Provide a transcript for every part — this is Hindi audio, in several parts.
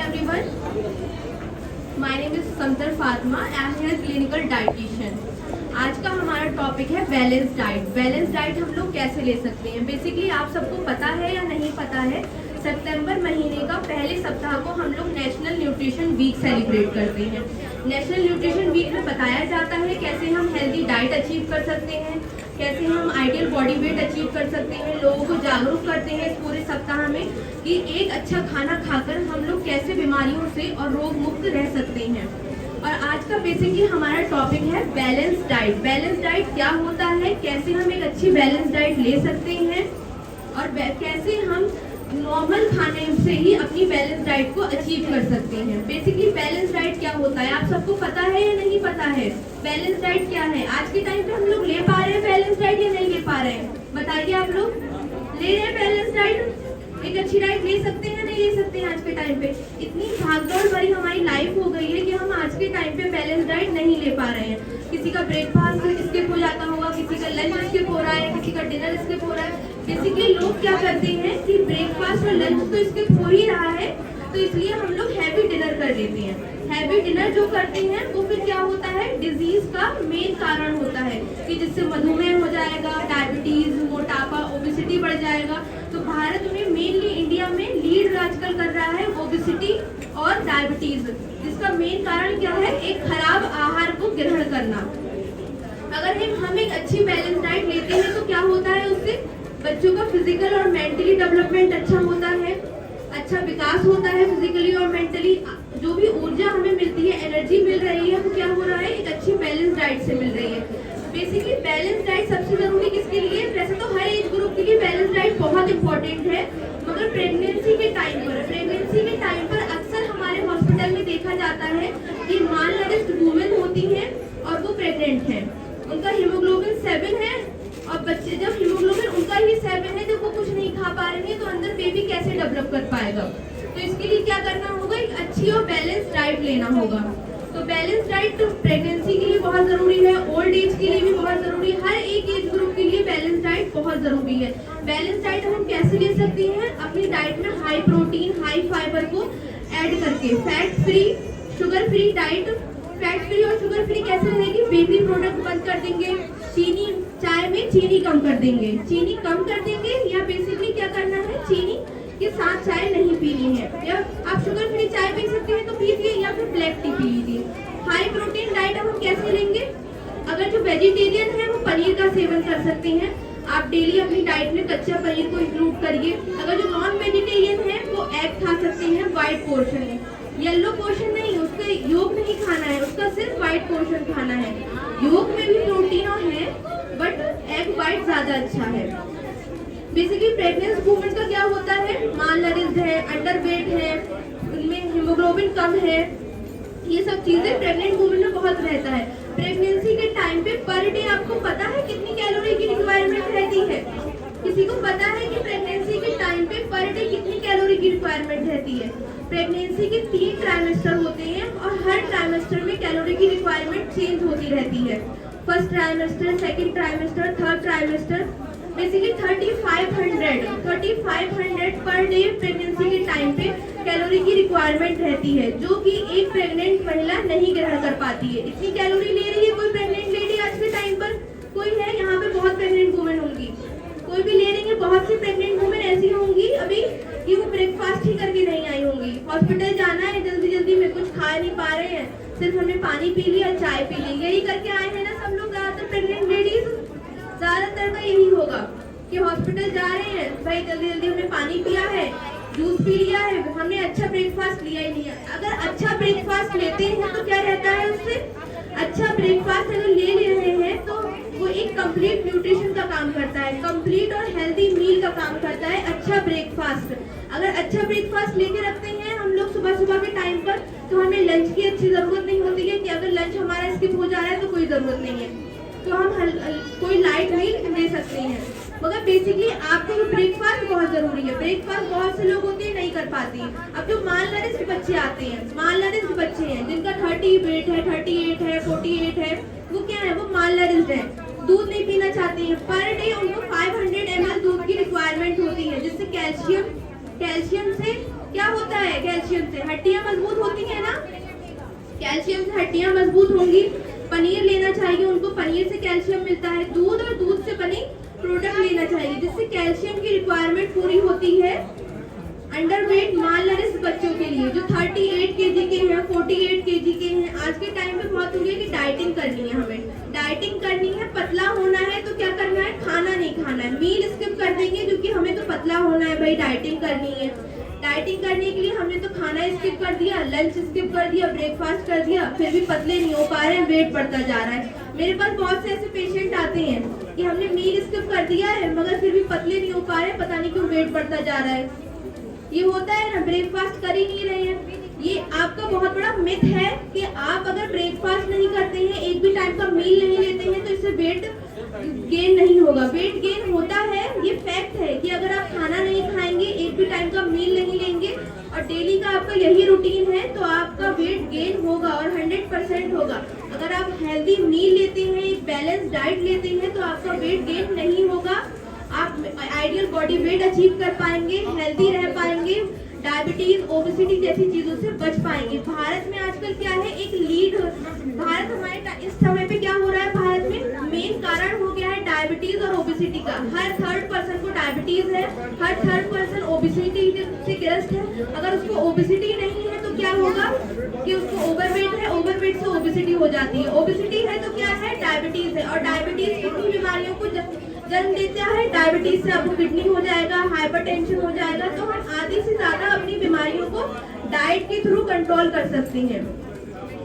everyone. My name is Samtar Fatma. I am here clinical dietitian. आज का हमारा टॉपिक है बैलेंस डाइट। बैलेंस डाइट हम लोग कैसे ले सकते हैं? बेसिकली आप सबको पता है या नहीं पता है, सितंबर महीने का पहले सप्ताह को हम लोग नेशनल न्यूट्रिशन वीक सेलिब्रेट करते हैं। नेशनल न्यूट्रिशन वीक में बताया जाता है कैसे हम हेल्दी डाइट अचीव कर सकते हैं, कैसे हम आइडियल बॉडी वेट अचीव कर सकते हैं। लोगों को जागरूक करते हैं इस पूरे सप्ताह में कि एक अच्छा खाना खाकर हम लोग कैसे बीमारियों से और रोग मुक्त रह सकते हैं। और आज का बेसिकली हमारा टॉपिक है बैलेंस डाइट। बैलेंस डाइट क्या होता है, कैसे हम एक अच्छी बैलेंस डाइट ले सकते हैं और कैसे हम नॉर्मल खाने से ही अपनी बैलेंस डाइट को अचीव कर सकते हैं। बेसिकली बैलेंस डाइट क्या होता है आप सबको पता है या नहीं पता है? बैलेंस डाइट क्या है? आज के टाइम पे हम लोग ले पा रहे हैं बैलेंस डाइट या नहीं ले पा रहे हैं? बताइए, आप लोग ले रहे हैं बैलेंस डाइट? एक अच्छी डाइट ले सकते हैं नहीं ले सकते हैं? आज के टाइम पे इतनी भागदौड़ भरी हमारी लाइफ हो गई है कि हम आज के टाइम पे बैलेंस डाइट नहीं ले पा रहे हैं। किसी का ब्रेकफास्ट स्किप हो जाता होगा, किसी का लंच स्किप हो रहा है, किसी का डिनर स्किप हो रहा है। बेसिकली लोग क्या करते हैं कि ब्रेकफास्ट और लंच तो स्किप हो ही रहा है, तो इसलिए हम लोग हैवी डिनर कर लेते हैं। हैवी डिनर जो करते हैं वो फिर क्या होता है, डिजीज का मेन कारण होता है कि जिससे मधुमेह हो जाएगा, डायबिटीज, मोटापा, ओबेसिटी बढ़ जाएगा। तो भारत में मेनली इंडिया में लीड आजकल कर रहा है ओबेसिटी और डायबिटीज, जिसका मेन कारण क्या है, एक खराब आहार को ग्रहण करना। अगर हम एक अच्छी बैलेंस डाइट लेते हैं तो क्या होता है, उससे बच्चों का फिजिकल और मेंटली डेवलपमेंट अच्छा होता है, अच्छा विकास होता है फिजिकली और मेंटली। जो भी ऊर्जा हमें मिलती है, एनर्जी मिल रही है, वो क्या हो रहा है, एक अच्छी बैलेंस डाइट से मिल रही है। बेसिकली बैलेंस डाइट सबसे जरूरी किसके लिए? वैसे तो हर एज ग्रुप के लिए बैलेंस डाइट बहुत इंपॉर्टेंट है, मगर प्रेगनेंसी के टाइम पर अक्सर हमारे हॉस्पिटल में देखा जाता है कि मालनरिश्ड वुमेन होती हैं और वो प्रेग्नेंट हैं, उनका हीमोग्लोबिन 7 है और बच्चे जब हीमोग्लोबिन उनका ही 7 है, जब वो कुछ नहीं खा पा रही है तो अंदर बेबी कैसे डेवलप कर पाएगा? तो इसके लिए क्या करना होगा, एक अच्छी और बैलेंस डाइट लेना होगा। तो बैलेंस डाइट प्रेगनेंसी के लिए बहुत जरूरी है, ओल्ड एज के लिए भी बहुत जरूरी है, हर एक एज ग्रुप के लिए बैलेंस डाइट बहुत जरूरी है। बैलेंस डाइट हम कैसे ले सकते हैं? अपनी डाइट में हाई प्रोटीन, हाई फाइबर को ऐड करके, fat free, sugar free diet. Fat free और शुगर फ्री कैसे रहेगी? बेबी प्रोडक्ट बंद कर देंगे, चीनी, चाय में चीनी कम कर देंगे, चीनी कम कर देंगे, या बेसिकली क्या करना है, चीनी के साथ चाय नहीं पीनी है, या आप शुगर फ्री चाय पी सकते हैं तो पीजिए, या फिर ब्लैक टी पी लीजिए। हाई प्रोटीन डाइट हम कैसे लेंगे? अगर जो वेजिटेरियन है वो पनीर का सेवन कर सकते हैं, आप डेली अपनी डाइट में कच्चा पनीर को इंक्लूड करिए। अगर जो नॉन वेजिटेरियन है वो एग खा सकते हैं, व्हाइट पोर्शन में, येलो पोर्शन नहीं, उसका योग नहीं खाना है, उसका सिर्फ व्हाइट पोर्शन खाना है। योग में भी प्रोटीन है बट एग व्हाइट ज्यादा अच्छा है। बेसिकली प्रेग्नेंट वुमेन का क्या होता है, मालनरिश्ड है, अंडरवेट है, उनमें हीमोग्लोबिन कम है, ये सब चीजें प्रेग्नेंट वुमेन में बहुत रहता है। प्रेगनेंसी के टाइम पे पर डे आपको पता है कितनी कैलोरी की रिक्वायरमेंट रहती है? किसी को पता है कि प्रेगनेंसी के टाइम पे पर डे कितनी कैलोरी की रिक्वायरमेंट रहती है? प्रेगनेंसी के 3 ट्राइमेस्टर होते हैं और हर ट्राइमेस्टर में कैलोरी की रिक्वायरमेंट चेंज होती रहती है। First trimester, second trimester, third trimester, basically 3500 per day pregnancy के टाइम पे कैलोरी की रिक्वायरमेंट रहती है, जो कि एक प्रेग्नेंट महिला नहीं ग्रहण कर पाती है। इतनी कैलोरी ले रही है कोई प्रेग्नेंट लेडी आज के टाइम पर? कोई है यहाँ पे? बहुत प्रेग्नेंट वुमेन होंगी, कोई भी ले रही है। बहुत सी प्रेग्नेंट वुमेन ऐसी होंगी अभी कि वो ब्रेकफास्ट ही करके नहीं आई होंगी, हॉस्पिटल जाना है, जल्दी में कुछ खा नहीं पा रहे हैं, सिर्फ हमने पानी पी लिया, चाय पी ली, यही करके आए हैं ना सब लोग। ज्यादातर प्रेग्नेंट लेडीज, ज्यादातर का यही होगा कि हॉस्पिटल जा रहे हैं, भाई जल्दी हमने पानी पिया है, जूस पी लिया है, हमने अच्छा ब्रेकफास्ट लिया ही नहीं है। अगर अच्छा ब्रेकफास्ट लेते हैं तो क्या रहता है, उससे अच्छा ब्रेकफास्ट अगर ले रहे हैं तो वो एक कंप्लीट न्यूट्रिशन का काम करता है, कंप्लीट और हेल्दी मील का काम करता है अच्छा ब्रेकफास्ट। अगर अच्छा ब्रेकफास्ट लेके रखते हैं हम लोग सुबह के टाइम पर, तो हमें लंच की अच्छी जरूरत नहीं होती है कि अगर लंच हमारा स्किप हो जा रहा है तो कोई जरूरत नहीं है, तो हम कोई लाइट मील ले सकते हैं। मगर बेसिकली आपको ब्रेकफास्ट बहुत जरूरी है। ब्रेकफास्ट बहुत से लोग होते हैं नहीं कर पाते हैं। अब जो मालनरिश्ड बच्चे आते हैं, मालनरिश्ड बच्चे हैं जिनका 30 वेट है, 38 है, 48 है, वो क्या है, वो मालनरिश्ड है, दूध नहीं पीना चाहते हैं। पर डे उनको 500 ml दूध की रिक्वायरमेंट होती है, जिससे कैल्शियम से क्या होता है कैल्शियम से? हड्डियां मजबूत होती है ना, कैल्शियम से हड्डियां मजबूत होंगी। पनीर लेना चाहिए उनको, पनीर से कैल्शियम मिलता है। दूध और दूध से बने प्रोडक्ट लेना चाहिए जिससे कैल्शियम की रिक्वायरमेंट पूरी होती है। अंडरवेट मालनरिश बच्चों के लिए जो 38 केजी के हैं, 48 केजी के हैं, आज के टाइम पे बहुत हो गया कि डाइटिंग करनी है, हमें डाइटिंग करनी है, पतला होना है तो क्या करना है? खाना नहीं खाना है, मील स्किप कर देंगे क्योंकि हमें तो पतला होना है भाई, डाइटिंग करनी है। डाइटिंग करने के लिए हमने तो खाना स्किप कर दिया, लंच स्किप कर दिया, ब्रेकफास्ट कर दिया, फिर भी पतले नहीं हो पा रहे हैं, वेट बढ़ता जा रहा है। मेरे पास बहुत से ऐसे पेशेंट आते हैं कि हमने मील स्किप कर दिया है मगर फिर भी पतले नहीं हो पा रहे, पता नहीं क्यों वेट बढ़ता जा रहा है। ये होता है ना, ब्रेकफास्ट कर ही नहीं रहे हैं। ये आपका बहुत बड़ा मिथ है कि आप अगर ब्रेकफास्ट नहीं करते हैं, एक भी टाइम का मील नहीं लेते हैं तो इससे वेट गेन नहीं होगा। वेट गेन होता है, ये फैक्ट है कि अगर आप खाना नहीं खाएंगे, एक भी टाइम का मील नहीं लेंगे और डेली का आपका यही रूटीन है तो आपका वेट गेन होगा और 100% होगा। अगर आप हेल्दी मील लेते हैं, एक बैलेंस डाइट लेते हैं तो आपका वेट गेन नहीं होगा, आप आइडियल बॉडी वेट अचीव कर पाएंगे, हेल्दी रह पाएंगे, डायबिटीज ओबेसिटी जैसी चीजों से बच पाएंगे। भारत में आजकल क्या है, एक लीड भारत हमारे इस समय पे क्या हो रहा है, भारत में मेन कारण हो गया है डायबिटीज और ओबेसिटी का। हर थर्ड पर्सन को डायबिटीज है, हर थर्ड पर्सन ओबेसिटी से ग्रस्त है। अगर उसको ओबेसिटी नहीं है तो क्या होगा कि उसको ओवरवेट है, ओवरवेट से ओबेसिटी हो जाती है, ओबेसिटी है तो क्या है, डायबिटीज है, और डायबिटीज कितनी बीमारियों को जन्म देता है। डायबिटीज से आपको किडनी हो जाएगा, हाइपरटेंशन हो जाएगा। तो हम आधी से ज्यादा अपनी बीमारियों को डाइट के थ्रू कंट्रोल कर सकते हैं।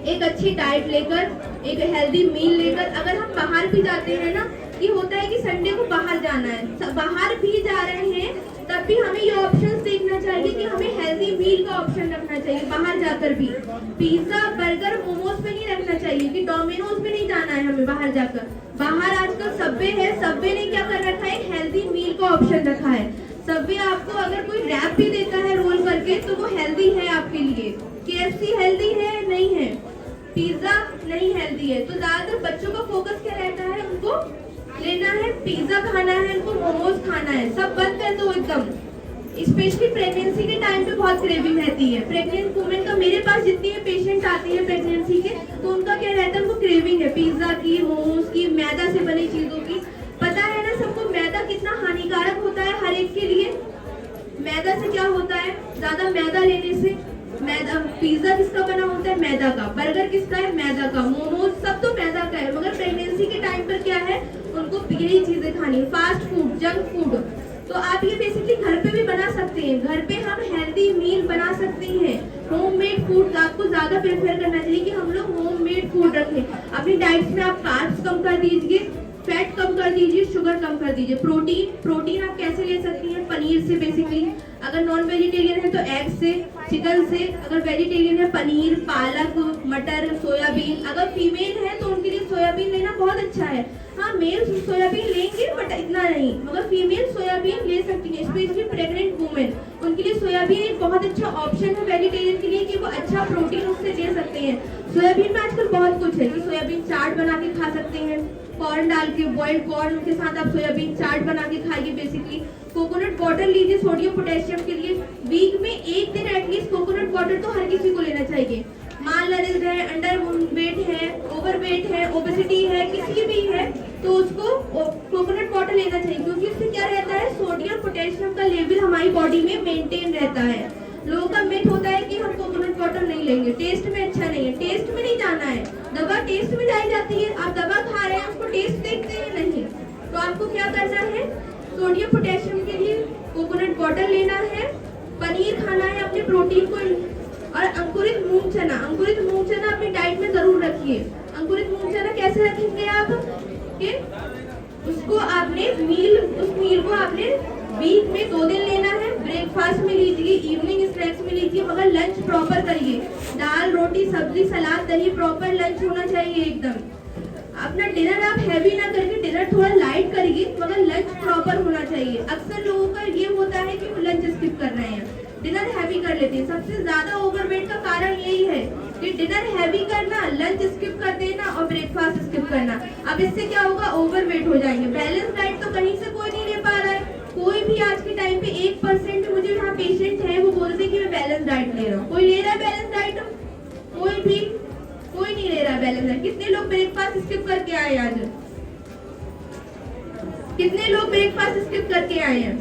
एक अच्छी डाइट लेकर, एक हेल्दी मील लेकर, अगर हम बाहर भी जाते हैं ना, ये होता है कि संडे को बाहर जाना है, बाहर भी जा रहे हैं तब भी हमें ये ऑप्शंस देखना चाहिए कि हमें हेल्दी मील का ऑप्शन रखना चाहिए बाहर जाकर भी। पिज्जा बर्गर मोमोज पे नहीं रखना चाहिए कि डोमिनोज में नहीं जाना है हमें बाहर जाकर। बाहर आजकल सबवे है, सबवे ने क्या कर रखा है, हेल्दी मील का ऑप्शन रखा है। सबवे आपको अगर कोई रैप भी देता है रोल करके तो वो हेल्दी है आपके लिए। KFC हेल्दी है? नहीं है। पिज्जा नहीं हेल्दी है। तो ज्यादातर बच्चों का फोकस क्या रहता है, उनको लेना है पिज्जा खाना है, उनको मोमोज खाना है, सब बंद कर दो एकदम। स्पेशली प्रेगनेंसी के टाइम पे बहुत क्रेविंग रहती है। प्रेग्नेंट वुमेन का, मेरे पास जितने पेशेंट आते हैं प्रेगनेंसी के, तो उनका क्या रहता है, उनको क्रेविंग है पिज्जा की, मोमोज की, मैदा से बनी चीजों की। पता है ना सबको मैदा कितना हानिकारक होता है हर एक के लिए। मैदा से क्या होता है, ज्यादा मैदा लेने से, मैदा, पिज्जा किसका बना होता है, मैदा का, बर्गर किसका है, मैदा का, मोमोज सब तो मैदा का है। मगर प्रेगनेंसी के टाइम पर क्या है, उनको यही चीजें खानी, फास्ट फूड, जंक फूड। तो आप ये बेसिकली घर पे भी बना सकते हैं। घर पे हम हेल्दी मील बना सकते हैं। होममेड फूड आपको ज्यादा प्रेफर करना चाहिए कि हम लोग होममेड फूड रखें अपनी डाइट में। आप कार्ब्स कम कर दीजिए, फैट कम कर दीजिए, शुगर कम कर दीजिए। प्रोटीन आप कैसे ले सकती हैं, पनीर से बेसिकली। अगर नॉन वेजिटेरियन है तो एग से, चिकन से। अगर वेजिटेरियन है पनीर, पालक, मटर, सोयाबीन। अगर फीमेल है तो उनके लिए सोयाबीन लेना बहुत अच्छा है। हाँ, मेल सोयाबीन लेंगे बट इतना नहीं, मगर फीमेल सोयाबीन ले सकती है। स्पेशली प्रेग्नेंट वुमेन, उनके लिए सोयाबीन एक बहुत अच्छा ऑप्शन है वेजिटेरियन के लिए कि वो अच्छा प्रोटीन उससे ले सकते हैं। सोयाबीन में आजकल बहुत कुछ है कि सोयाबीन चाट बना के खा सकते हैं, कॉर्न डाल के, बॉइल्ड कॉर्न के साथ आप सोयाबीन चाट बना के खाइए बेसिकली। कोकोनट वाटर लीजिए सोडियम पोटेशियम के लिए। वीक में एक दिन एटलीस्ट कोकोनट वाटर तो हर किसी को लेना चाहिए। मालनरिश्ड है, अंडर वेट है, ओवरवेट है, ओबेसिटी है, किसी भी है तो उसको कोकोनट वाटर लेना चाहिए, क्योंकि उससे क्या रहता है, सोडियम पोटेशियम का लेवल हमारी बॉडी में मेंटेन रहता है। लोगों का मिथ होता है कि हम कोकोनट वाटर नहीं लेंगे, टेस्ट में अच्छा नहीं है। टेस्ट में नहीं जाना है, दवा टेस्ट में लाई जाती है। आप दवा खा रहे हैं, उसको टेस्ट देखते हैं नहीं, तो आपको क्या करना है, सोडियम पोटेशियम के लिए कोकोनट वाटर लेना है, पनीर खाना है अपने प्रोटीन को, और अंकुरित मूंग चना। अंकुरित मूंग चना अपनी डाइट में जरूर रखिए। अंकुरित मूंग चना कैसे रखेंगे आप, कि उसको आपने उस मील को आपने वीक में 2 दिन लेना है। ब्रेकफास्ट में लीजिए, इवनिंग स्नैक्स में लीजिए, मगर लंच प्रॉपर करिए। दाल, रोटी, सब्जी, सलाद, दही, प्रॉपर लंच होना चाहिए एकदम। अपना डिनर आप हैवी ना करके डिनर थोड़ा लाइट करिए, मगर लंच प्रॉपर होना चाहिए। अक्सर लोगों का ये होता है कि वो लंच स्किप कर रहे हैं, डिनर हैवी कर लेते हैं। सबसे ज्यादा ओवरवेट का कारण यही है कि डिनर हैवी करना, लंच स्किप कर देना और ब्रेकफास्ट स्किप करना। अब इससे क्या होगा, ओवरवेट हो जाएंगे। बैलेंस डाइट तो कहीं से कोई नहीं ले पा रहा है। कोई भी आज के टाइम पे 1% मुझे यहाँ पेशेंट है वो बोलते हैं कि मैं बैलेंस डाइट ले रहा हूँ। कोई ले रहा है बैलेंस डाइट? कोई नहीं ले रहा है बैलेंस डाइट। कितने लोग ब्रेकफास्ट स्किप करके आए आज? कितने लोग ब्रेकफास्ट स्किप करके आए हैं?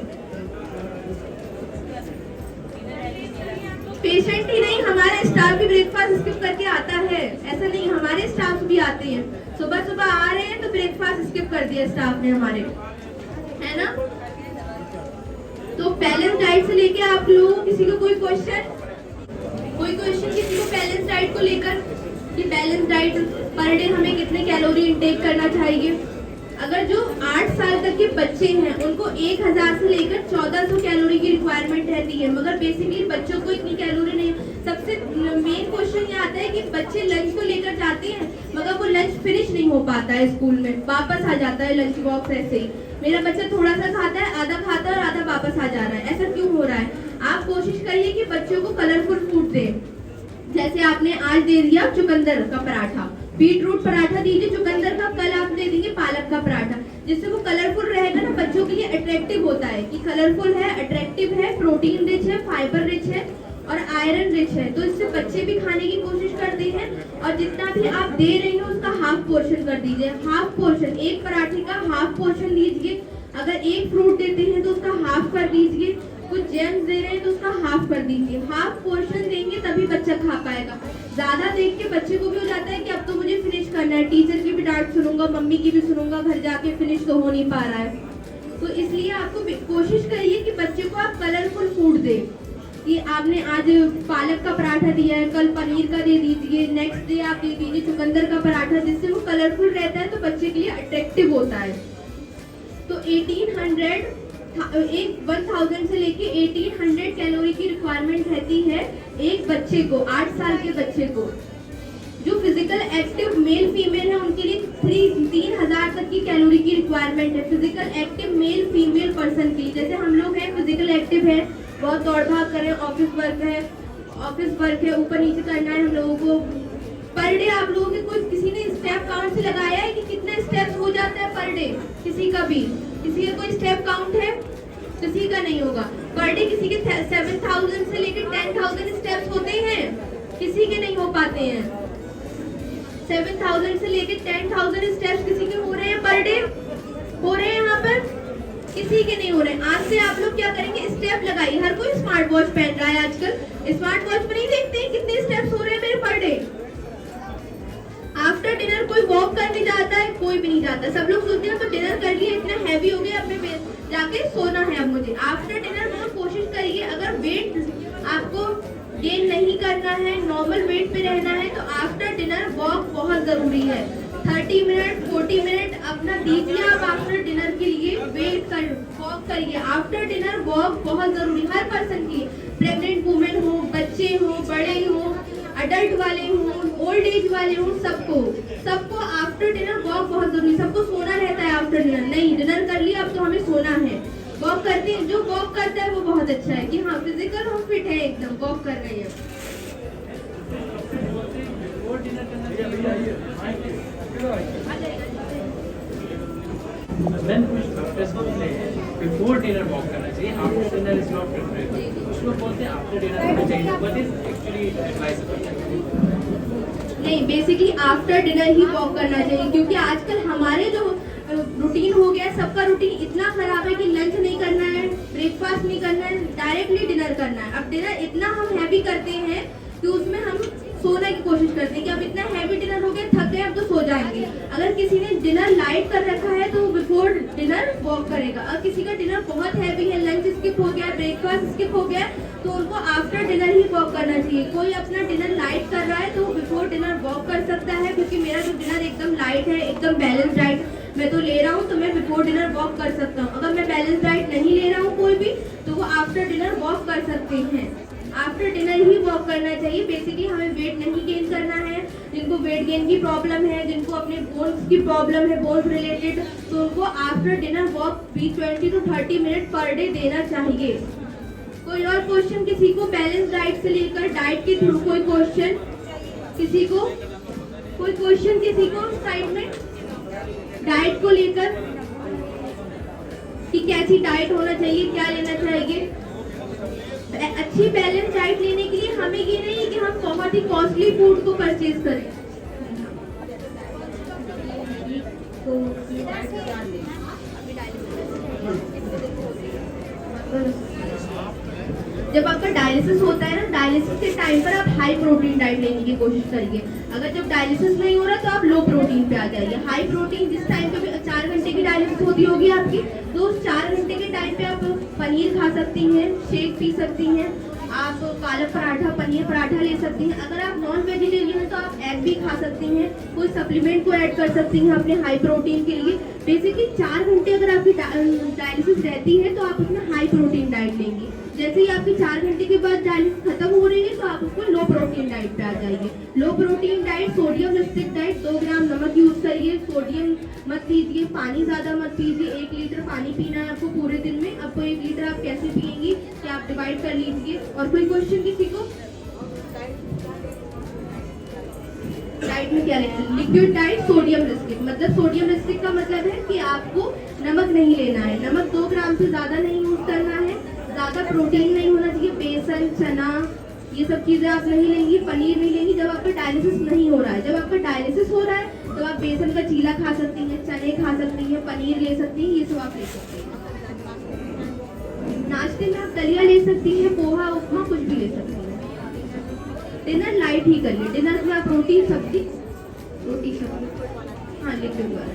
पेशेंट ही नहीं, हमारा स्टाफ भी ब्रेकफास्ट स्किप करके आता है। ऐसा नहीं, हमारे स्टाफ भी आते हैं, सुबह सुबह आ रहे हैं तो ब्रेकफास्ट स्किप कर दिया स्टाफ ने हमारे, है ना। तो बैलेंस डाइट से लेके आप लोग किसी को कोई क्वेश्चन किसी को बैलेंस डाइट को लेकर कि बैलेंस डाइट पर डे हमें कितने कैलोरी इंटेक करना चाहिए? अगर जो 8 साल तक के बच्चे हैं उनको 1000 से लेकर 1400 कैलोरी की रिक्वायरमेंट रहती है, मगर बेसिकली बच्चों को इतनी कैलोरी नहीं। सबसे मेन क्वेश्चन ये आता है कि बच्चे लंच को लेकर जाते हैं मगर वो लंच फिनिश नहीं हो पाता है, स्कूल में वापस आ जाता है लंच बॉक्स ऐसे ही। मेरा बच्चा थोड़ा सा खाता है, आधा खाता है और आधा वापस आ जा रहा है। ऐसा क्यों हो रहा है? आप कोशिश करिए कि बच्चों को कलरफुल फूड दें। जैसे आपने आज दे दिया चुकंदर का पराठा, बीट रूट पराठा दीजिए चुकंदर का, कल आप दे देंगे पालक का पराठा, जिससे वो कलरफुल रहेगा ना, बच्चों के लिए अट्रैक्टिव होता है कि कलरफुल है, अट्रैक्टिव है, प्रोटीन रिच है, फाइबर रिच है और आयरन रिच है। तो इससे बच्चे भी खाने की कोशिश करते हैं और जितना भी आप दे रहे हैं उसका हाफ पोर्शन कर दीजिए। हाफ पोर्शन, एक पराठे का हाफ पोर्शन लीजिए। अगर एक फ्रूट देते हैं तो उसका हाफ कर दीजिए, कुछ जेम्स दे रहे हैं तो उसका हाफ कर दीजिए। हाफ पोर्शन देंगे तभी बच्चा खा पाएगा। ज्यादा देख के बच्चे को भी हो जाता है कि अब तो मुझे फिनिश करना है, टीचर की भी डांट सुनूंगा, मम्मी की भी सुनूंगा, घर जाके फिनिश तो हो नहीं पा रहा है। तो इसलिए आपको कोशिश करिए कि बच्चे को आप कलरफुल फूड दें। कि आपने आज पालक का पराठा दिया है, कल पनीर का दे दीजिए, नेक्स्ट डे आप दे दीजिए चुकंदर का पराठा, जिससे वो कलरफुल रहता है तो बच्चे के लिए अट्रैक्टिव होता है। तो 1000 से लेके 1800 कैलोरी की रिक्वायरमेंट रहती है एक बच्चे को, 8 साल के बच्चे को। जो फिजिकल एक्टिव मेल फीमेल है उनके लिए 3000 तक की कैलोरी की रिक्वायरमेंट है, physical active male female person की। जैसे हम लोग हैं फिजिकल एक्टिव है, बहुत दौड़ भाग करें, ऑफिस वर्क है, ऊपर नीचे करना है हम लोगों को। पर डे आप लोगों के कोई किसी ने स्टेप काउंट से लगाया है कि कितने स्टेप्स हो जाता है पर डे? किसी का कोई स्टेप काउंट है? किसी का नहीं होगा। पर डे किसी के 7000 से लेकर 10000 स्टेप्स होते हैं, किसी के नहीं हो पाते हैं। 7000 से लेकर 10000 स्टेप्स किसी के हो रहे हैं पर डे? हो रहे हैं यहाँ पर? किसी के नहीं हो रहे। आज से आप लोग क्या करेंगे, स्टेप लगाइए। हर कोई स्मार्ट वॉच पहन रहा है आजकल, स्मार्ट वॉच पर नहीं देखते हैं कितने स्टेप्स हो रहे हैं मेरे पर डे। आफ्टर डिनर कोई वॉक करने जाता है? कोई भी नहीं जाता। सब लोग सोचते हैं तो डिनर कर लिया, इतना हैवी हो गया, अब मैं जाके सोना है अब मुझे। आफ्टर डिनर बहुत कोशिश करिए, अगर वेट आपको गेन नहीं करना है, नॉर्मल वेट पे रहना है, तो आफ्टर डिनर वॉक बहुत जरूरी है। 30 मिनट 40 मिनट अपना दीजिए आप आफ्टर डिनर के लिए, वॉक करिए। आफ्टर डिनर वॉक बहुत जरूरी हर पर्सन की, प्रेग्नेंट वुमेन हो, बच्चे हो, बड़े हो, अडल्ट वाले हो, ओल्ड एज वाले हो, सबको आफ्टर डिनर वॉक बहुत जरूरी। सबको सोना रहता है आफ्टर डिनर, नहीं डिनर कर लिया अब तो हमें सोना है। वॉक करते हैं, जो वॉक करता है वो बहुत अच्छा है कि हाँ फिजिकल हम फिट है, एकदम वॉक कर रहे हैं। बिफोर डिनर वॉक करना चाहिए, after dinner is not preferable. कुछ लोग बोलते हैं आफ्टर डिनर करना चाहिए, बट इज एक्चुअली एडवाइजेबल नहीं, बेसिकली आफ्टर डिनर ही वॉक करना चाहिए, क्योंकि आजकल हमारे जो रूटीन हो गया है, सबका रूटीन इतना खराब है कि लंच नहीं करना है, ब्रेकफास्ट नहीं करना है, डायरेक्टली डिनर करना है। अब डिनर इतना हम हैवी करते हैं कि उसमें हम सोने की कोशिश करते हैं कि अब इतना हैवी डिनर हो गया, थक गए अब तो सो जाएंगे। अगर किसी ने डिनर लाइट कर रखा है तो बिफोर डिनर वॉक करेगा। अगर किसी का डिनर बहुत हैवी है, लंच स्किप हो गया, ब्रेकफास्ट स्किप हो गया, तो उनको आफ्टर डिनर ही वॉक करना चाहिए। कोई अपना डिनर लाइट कर रहा है तो बिफोर डिनर वॉक कर सकता है, क्योंकि मेरा जो डिनर एकदम लाइट है, एकदम बैलेंस डाइट मैं तो ले रहा हूँ, तो मैं बिफोर डिनर वॉक कर सकता हूँ। अगर मैं बैलेंस डाइट नहीं ले रहा हूँ कोई भी, तो वो आफ्टर डिनर वॉक कर सकते हैं। आफ्टर डिनर ही वॉक करना चाहिए। बेसिकली हमें वेट नहीं गेन करना है। जिनको वेट गेन की प्रॉब्लम है, जिनको अपने बोन्स की प्रॉब्लम है, बोन्स रिलेटेड, तो उनको आफ्टर डिनर वॉक भी 20 to 30 मिनट पर डे देना चाहिए। कोई और क्वेश्चन किसी को बैलेंस डाइट से लेकर, डाइट के थ्रू कोई क्वेश्चन किसी को? कोई क्वेश्चन किसी को साइड में डाइट को लेकर? कि कैसी डाइट होना चाहिए, क्या लेना चाहिए। अच्छी बैलेंस डाइट लेने के लिए हमें ये नहीं है कि हम बहुत ही कॉस्टली फूड को परचेज करें। तो जब आपका डायलिसिस होता है ना, डायलिसिस के टाइम पर आप हाई प्रोटीन डाइट लेने की कोशिश करिए। अगर जब डायलिसिस नहीं हो रहा तो आप लो प्रोटीन पे आ जाइए। हाई प्रोटीन जिस टाइम पे 4 घंटे की डायलिसिस होती होगी आपकी, तो उस 4 घंटे के टाइम पे आप पनीर खा सकती हैं, शेक पी सकती हैं, आप पालक पराठा, पनीर पराठा ले सकती हैं। अगर आप नॉन वेजिटेरियन हैं तो आप एग भी खा सकती हैं, कोई सप्लीमेंट को ऐड कर सकती हैं अपने हाई प्रोटीन के लिए। बेसिकली 4 घंटे अगर आपकी डायलिसिस रहती है तो आप उसमें हाई प्रोटीन डाइट लेंगी। जैसे ही आपकी 4 घंटे के बाद डायलिसिस खत्म हो रही है तो आप उसको लो प्रोटीन डाइट पे आ जाइए। Low protein diet, sodium restrict diet, 2 gram नमक यूज करिए, सोडियम मत पीजिए, पानी ज़्यादा मत पीजिए। 1 लीटर पानी पीना है आपको पूरे दिन में। आपको 1 लीटर आप कैसे पिएंगी कि आप डिवाइड कर लीजिए। और कोई क्वेश्चन किसी को? डाइट में क्या लेना है? Liquid diet, sodium restrict. मतलब सोडियम रिस्ट्रिक्ट का मतलब है कि आपको नमक नहीं लेना है, नमक 2 ग्राम से ज़्यादा नहीं यूज करना है, ज़्यादा प्रोटीन नहीं होना चाहिए, बेसन, चना, ये सब चीज़ें आप नहीं लेंगी, पनीर नहीं लेंगी जब आपका डायलिसिस नहीं हो रहा है। जब आपका डायलिसिस हो रहा है तो आप बेसन का चीला खा सकती हैं, चने खा सकती हैं, पनीर ले सकती हैं, ये सब आप ले सकती हैं। नाश्ते में आप दलिया ले सकती हैं, पोहा, उपमा, कुछ भी ले सकती हैं। डिनर लाइट ही करिए। डिनर में आप रोटी सब्जी, हाँ लिक्विड वाला।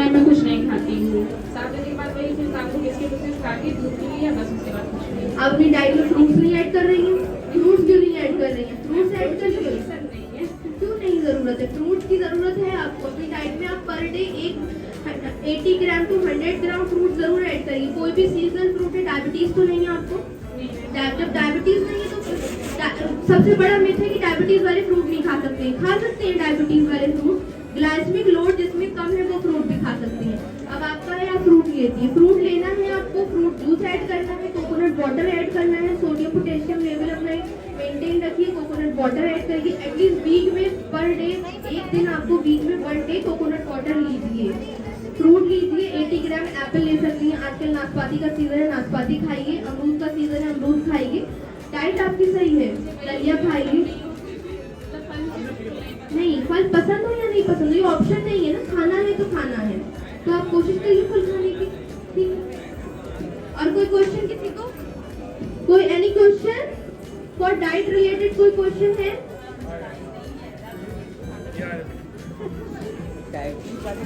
मैं कुछ नहीं खाती हूँ। 7 बजे के बाद वही फिर शाम को बिस्किट खा के दूध पी लिया, बस उसके बाद कुछ नहीं। आप अपनी डाइट में फ्रूट्स नहीं ऐड कर रही हैं? फ्रूट्स क्यों नहीं ऐड कर रही हैं? फ्रूट्स ऐड कर लीजिए। क्यों नहीं जरूरत है? फ्रूट्स की जरूरत है आपको अपनी डाइट में। आप per day 80 gram to 100 gram fruit जरूर ऐड करिए। कोई भी सीजनल फ्रूट है। डायबिटीज तो नहीं है आपको? जब डायबिटीज नहीं है तो सबसे बड़ा मिथ है कि डायबिटीज वाले फ्रूट नहीं खा सकते हैं। खा सकते हैं डायबिटीज वाले फ्रूट। ग्लाइसेमिक लोड जिसमें कम है वो फ्रूट भी खा सकती हैं। अब आपका है, आप फ्रूट लेती है, फ्रूट लेना है आपको, फ्रूट जूस ऐड करना है, कोकोनट वाटर ऐड करना है, सोडियम पोटेशियम लेवल अपना मेंटेन रखिए, कोकोनट वाटर ऐड करिए। एटलीस्ट वीक में पर डे 1 दिन आपको वीक में 1 डे कोकोनट वाटर लीजिए। फ्रूट लीजिए, 80 ग्राम एप्पल ले सकती हैं। आजकल नाशपाती का सीजन है, नाशपाती खाइए। अमरूद का सीजन है, अमरूद खाइए। डाइट आपकी सही है। दलिया खाइए। नहीं, फल पसंद हो या नहीं पसंद हो ये ऑप्शन नहीं है ना, खाना है तो खाना है, तो आप कोशिश करिए फल खाने की। ठीक है। और कोई क्वेश्चन किसी को? कोई any question for diet related? कोई क्वेश्चन है?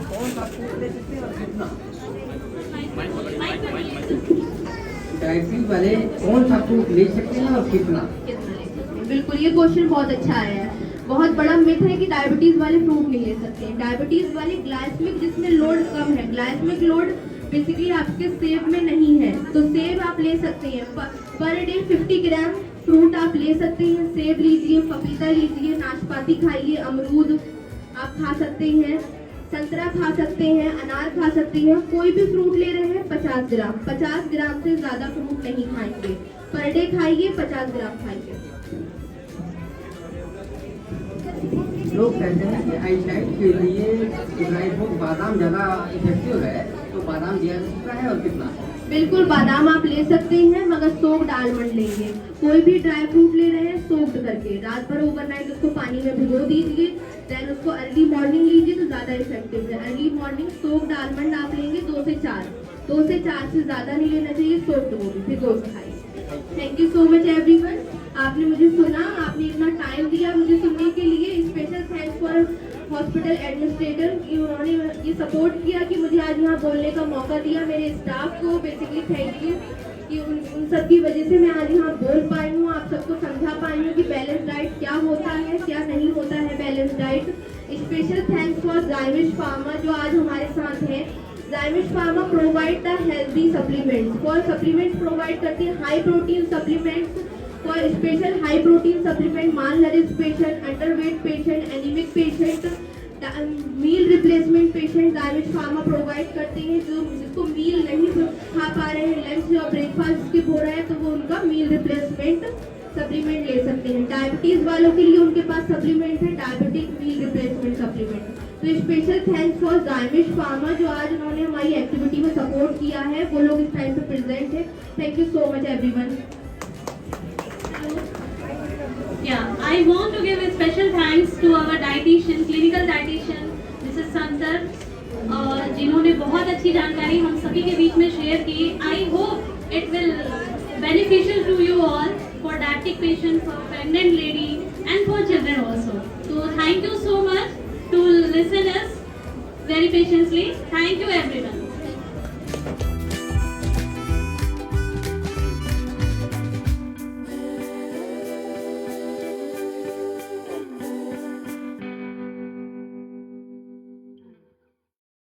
कौन सा फूड ले सकते हैं और कितना? डायबिटीज वाले कौन सा फ्रूट ले सकते हैं और कितना? बिल्कुल, ये क्वेश्चन बहुत अच्छा आया है। बहुत बड़ा मिथ है कि डायबिटीज वाले फ्रूट नहीं ले सकते हैं। डायबिटीज वाले ग्लाइसेमिक जिसमें लोड कम है, ग्लाइसेमिक लोड बेसिकली आपके सेब में नहीं है, तो सेब आप ले सकते हैं। पर डे 50 ग्राम फ्रूट आप ले सकते हैं। सेब लीजिए, पपीता लीजिए, नाशपाती खाइए, अमरूद आप खा सकते हैं, संतरा खा सकते हैं, अनार खा सकते हैं। कोई भी फ्रूट ले रहे हैं 50 ग्राम, 50 ग्राम से ज़्यादा फ्रूट नहीं खाएंगे। पर डे खाइए, 50 ग्राम खाइए। लोग कहते हैं कि आईसाइट के लिए ड्राई फ्रूट बादाम ज़्यादा इफेक्टिव है, तो बादाम दिया जा सकता है और कितना? बिल्कुल, बादाम आप ले सकते हैं, मगर सोक्ड आलमंड लेंगे। कोई भी ड्राई फ्रूट ले रहे हैं सोक्ड करके, रात भर ओवरनाइट उसको पानी में भिगो दीजिए, देन उसको अर्ली मॉर्निंग लीजिए तो ज़्यादा इफेक्टिव है। अर्ली मॉर्निंग सोक्ड आलमंड आप लेंगे 2 से 4 से ज़्यादा नहीं लेना चाहिए। सोक्ड वो भी भिगो के खाइए। Thank you so much everyone. आपने मुझे सुना, आपने इतना टाइम दिया मुझे सुनने के लिए। Special thanks for hospital administrator कि उन्होंने ये सपोर्ट किया कि मुझे आज यहाँ बोलने का मौका दिया। मेरे स्टाफ को बेसिकली थैंक यू कि उन सब की वजह से मैं आज यहाँ बोल पाई हूँ, आप सबको समझा पाई हूँ कि बैलेंस डाइट क्या होता है, क्या नहीं होता है balance diet. Special thanks for Zymish pharma जो आज हमारे साथ हैं। Zymish pharma provide the healthy supplements. For supplements provide करती है high protein supplements for special high protein supplement, malnourished patient, underweight patient, anemic patient, meal replacement patient डायमेज फार्मा प्रोवाइड करते हैं। जो जिसको मील नहीं खा पा रहे हैं, लंच या ब्रेकफास्ट स्किप हो रहा है, तो वो उनका मील रिप्लेसमेंट सप्लीमेंट ले सकते हैं। डायबिटीज वालों के लिए उनके पास सप्लीमेंट है डायबिटिक मील रिप्लेसमेंट सप्लीमेंट। तो special thanks for damage pharma जो आज उन्होंने हमारी एक्टिविटी में सपोर्ट किया है, वो लोग इस टाइम पे प्रेजेंट है। Thank you so much everyone. Yeah, I want to give a special thanks to our dietitian, clinical dietitian, Mrs. Santar, जिन्होंने बहुत अच्छी जानकारी हम सभी के बीच में शेयर की। I hope it will beneficial to you all for diabetic patients, for pregnant lady, and for children also. So thank you so much to listen us very patiently. Thank you everyone.